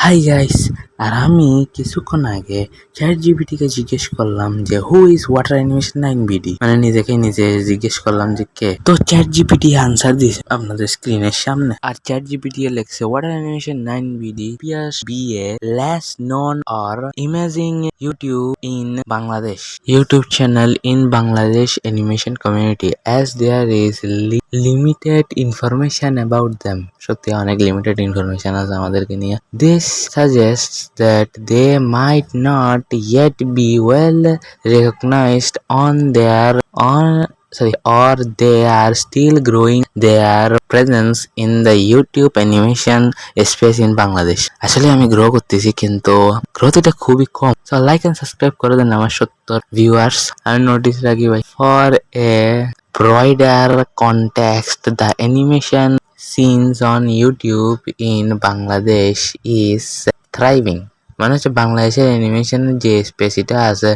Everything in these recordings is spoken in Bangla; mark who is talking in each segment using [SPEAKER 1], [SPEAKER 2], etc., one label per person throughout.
[SPEAKER 1] হাই গাইস, আর আমি কিছুক্ষণ আগে চ্যাট জিপিটিকে জিজ্ঞেস করলাম যে who is water animation 9BD, মানে নিজেকে নিজে জিজ্ঞেস করলাম যে কে। তো চ্যাট জিপিটি আনসার দিয়েছে আপনাদের স্ক্রিনের সামনে। আর চ্যাট জিপিটি লেখছে water animation 9BD appears be a less known or emerging YouTube in Bangladesh YouTube channel in Bangladesh animation community as there is limited information about them. সত্যি অনেক লিমিটেড ইনফরমেশন আছে আমাদেরকে নিয়ে। This suggests that they might not yet be well recognized or they are still growing their presence in the YouTube animation space in Bangladesh. আসলে আমি গ্রো করতেছি, কিন্তু গ্রোথটা খুবই কম। So like and subscribe করে দেন আমার 70 ভিউয়ার্স। আমি নোটিস রাখি ভাই, for a broader context, the animation scenes on YouTube in Bangladesh is thriving. মানে হচ্ছে বাংলাদেশের অ্যানিমেশনের যে স্পেসিটা আছে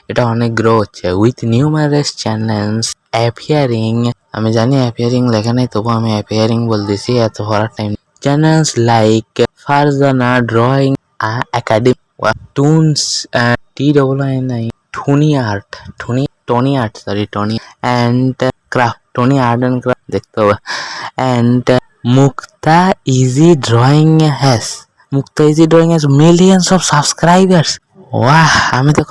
[SPEAKER 1] এটা অনেক গ্রো হচ্ছে, উইথ নিউমারাস চ্যানেলস অ্যাপিয়ারিং। আমি জানি অ্যাপিয়ারিং লেখা নেই, তবু আমি অ্যাপিয়ারিং বলতেছি, এত পড়ার time. Channels like Farzana drawing academy, toons TII Tony art and craft দেখতে হবে, and Mukta easy drawing has millions of subscribers. ওয়াহ, আমি তো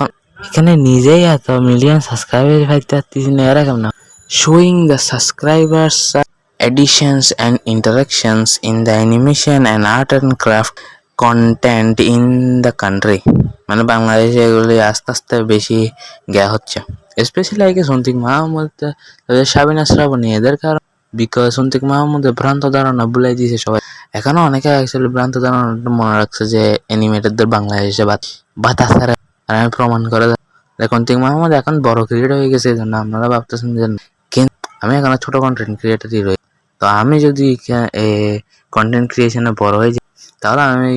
[SPEAKER 1] এখানে নিজেই এত মিলিয়ন সাবস্ক্রাইবার পাইতে পারতেছি না, এরা কেমন। Showing the subscribers additions and interactions in the animation and art and craft content in the country. মানে বাংলাদেশে এগুলি আস্তে আস্তে বেশি জ্ঞা হচ্ছে, স্পেশালি আগে সন্তিক মাহমুদ, সাবিনা শ্রাবণী, এদের কারণ। বিকজ সন্তিক মাহমুদের ভ্রান্ত ধারণা ভুলাই দিয়েছে সবাই। এখনো অনেকে অ্যাকচুয়ালি ভ্রান্ত ধারণাটা মনে রাখছে যে অ্যানিমেটরদের বাংলাদেশে বাতাসারে। আর আমি প্রমাণ করে সন্তিক মাহমুদ এখন বড় ক্রিয়েটর হয়ে গেছে, এই জন্য আপনারা ভাবতেছেন যে, কিন্তু আমি এখনো ছোট কন্টেন্ট ক্রিয়েটরই রই। তো আমি যদি কন্টেন্ট ক্রিয়েশনে বড় হয়ে যাই, তাহলে আমি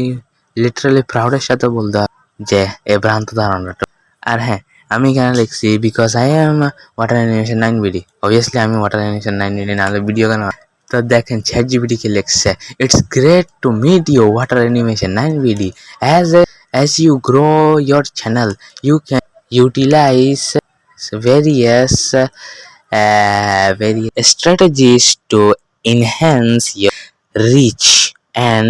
[SPEAKER 1] লিটারালি প্রাউডের সাথে বলতে যে এ ভ্রান্ত ধারণাটা। আর হ্যাঁ, আমি এখানে লিখছি because I am water animation 9BD। Obviously আমি ওয়াটার অ্যানিমেশন 9BD, নাহলে ভিডিও কেন। তো দেখেন চ্যাট জিপিটি কে লিখছে, it's great to meet you water animation 9BD, as you grow your channel you can utilize various strategies to enhance your reach and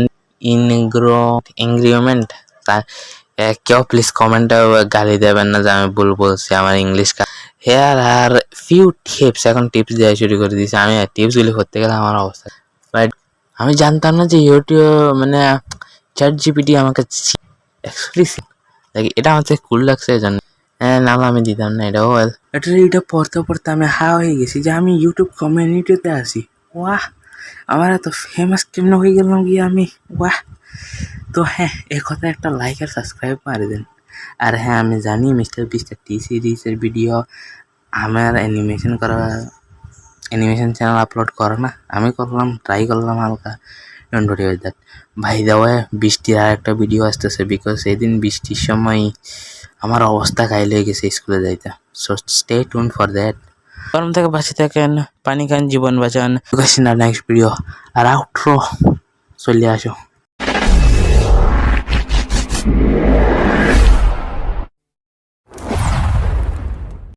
[SPEAKER 1] engagement. কেউ প্লিজ কমেন্টে গালি দেবেন না যে আমি ভুল বলছি, আমার ইংলিশ। হেয়ার আর ফিউ টিপস, এখন টিপস দেওয়া শুরু করে দিয়েছি। আমি টিপসগুলি করতে গেলে আমার অবস্থা, বাট আমি জানতাম না যে ইউটিউব মানে চ্যাট জিপিটি আমাকে এটা আমার কুল লাগছে, এই জন্য নাম আমি দিতাম না। এটা পড়তে পড়তে আমি হয়ে গেছি যে আমি ইউটিউব কমিউনিটিতে আছি। ওয়াহ, আমার এত ফেমাস কেমন হয়ে গেলাম গিয়ে আমি। ওয়াহ, তো হ্যাঁ, এই কথা একটা লাইক আর সাবস্ক্রাইব মারি দেন। আর হ্যাঁ, আমি জানি মিস্টার বিস্টার টি সিরিজের ভিডিও আমার অ্যানিমেশন চ্যানেল আপলোড করে না, আমি ট্রাই করলাম হালকা। Don't worry with that. ভাই দেওয়া বৃষ্টির আর একটা ভিডিও আসতেছে, বিকজ সেদিন বৃষ্টির সময় আমার অবস্থা কাইল হয়ে গেছে স্কুলে যাইতে। So stay tuned for that. গরম থেকে বাঁচি থাকেন, পানি খান, জীবন বাঁচান। নেক্সট ভিডিও আর আউটরো চলে আসো।